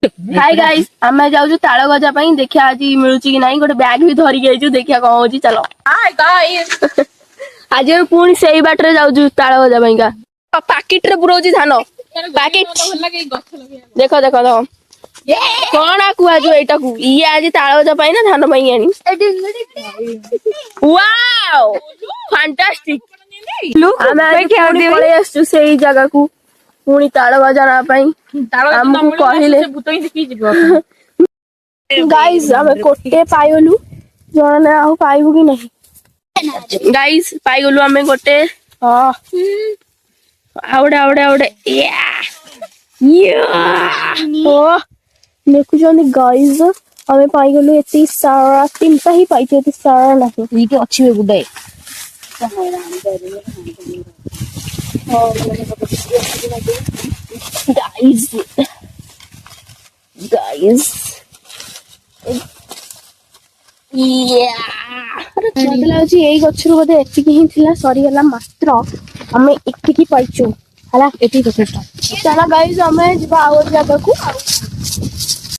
hi guys आमे जाउछु ताଳ गजा ପାଇଁ ଦେଖିया आजी मिलुची कि नाही गोटे बैग भी धरि गेइछु देखिया कोन होची चलो हाय गाइस आज पुणी सेई बाटरे जाउछु ताଳ गजा ପାଇଁ का पैकेट रे पुरोची धान पैकेट देखो देखो देखो कोन कुआ जो एटा को ई आज ताଳ गजा ପାଇଁ ना धान ପାଇଁ आनी वाओ फैंटास्टिक आमे पुणी पळे आसछु सेई जगह को पुणी ताଳ गजा ना ପାଇଁ हमको कहले गाइस हमें कोटे पाइलु जण ना हो पाइबु कि नहीं गाइस पाइलु हमें कोटे हां आवडे आवडे आवडे या ओ देखु जनी गाइस हमें पाइलु एती सारा तीनटा ही पाइते एती सारा नहीं इके अछि बे गुडे गाइस गाइस यही गच्छरु बोधे एतिकी ही थिला सरी गला मात्र हमें एतिकी पाइछु हला एति चला गाइस हमें जिबा और जगह को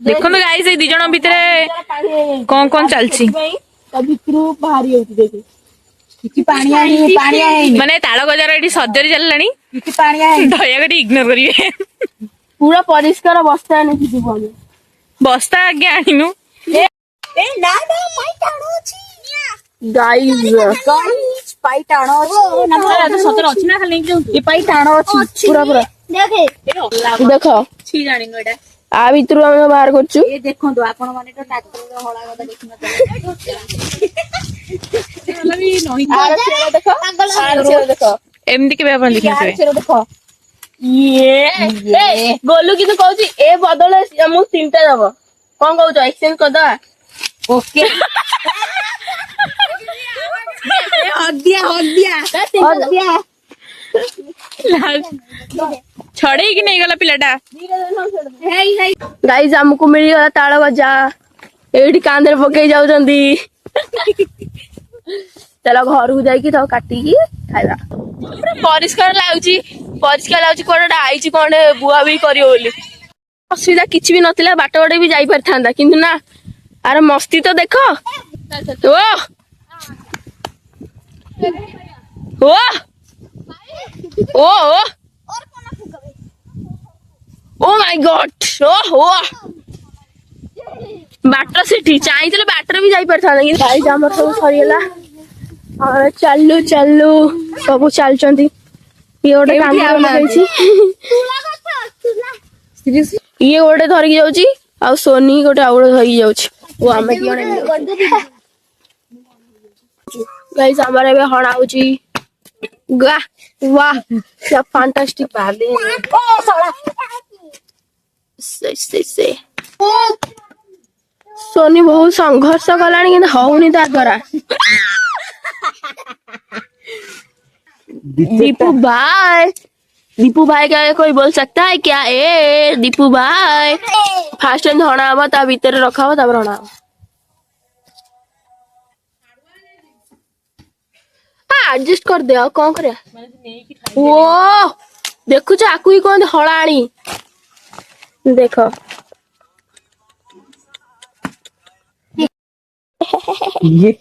देखो ना गाइस ए दी जण भितरे कोन चलची त भितरु बाहरी होती देखि किछि पानी आही माने ताଳ गजार एठी सर्जरी चललानी किछि पानी आही दया करी इग्नोर करिवे पूरा परिष्कार बस्ता नहीं किछि बोले बस्ता आगे आनिनु ए ना ना पाई टाणो छी गाइस पाई टाणो छी ना तो सतर अछि ना खाली जाऊ ए पाई टाणो छी पूरा पूरा देखे देखो छी जानिनु एटा आ भितरु हम बाहर करछु ए देखंतु आपण माने तो ट्रैक्टर रो हळा गदा देखि न आर चेहरा देखो आर चेहरा देखो एमदी के अपन आर देखिसे चेहरा देखो ए गोलू की तो कहूची ए बदले हमु तीनटा दबो कोन कहूच एक्सचेंज कर दा ओके हदिया छड़े कि नहीं गला पिलाटा गाइस हमको मिली गला ताଳ गजा एठी कांदरे पकई जाउचंदी चलो घर को जाई कि तो काटी की खाइबा परिष्कार लाउची कोडा आईची कोने बुआ भी करियो बोली असुविधा किछि भी नथिला बाट बडे भी जाई परथांदा किंतु ना अरे मस्ती तो देखो oh oh oh oh my God ओ बाटर सेठी चाहिए बाटर भी जाई परथा नहीं गाइस हमर सब सरीला और चलू चलू सब चलचंती ये ओटे काम करैछि ये ओटे धरि जाउची आ सोनी गोटे आउडे धरि जाउची ओ हमें किने गाइस हमारे बे हणाउची गा वाह क्या फैंटास्टिक बाले ओ साला से सोनी बहुत संघर्ष कलानी कि हौनी तार द्वारा दीपू भाई क्या कोई बोल सकता है क्या ए दीपू भाई फास्ट टाइम हणा हम ता भीतर रखा हो तब हणा एडजस्ट कर दे कौन करे ओ देखु आकु ही कौन हलाणी देखो ये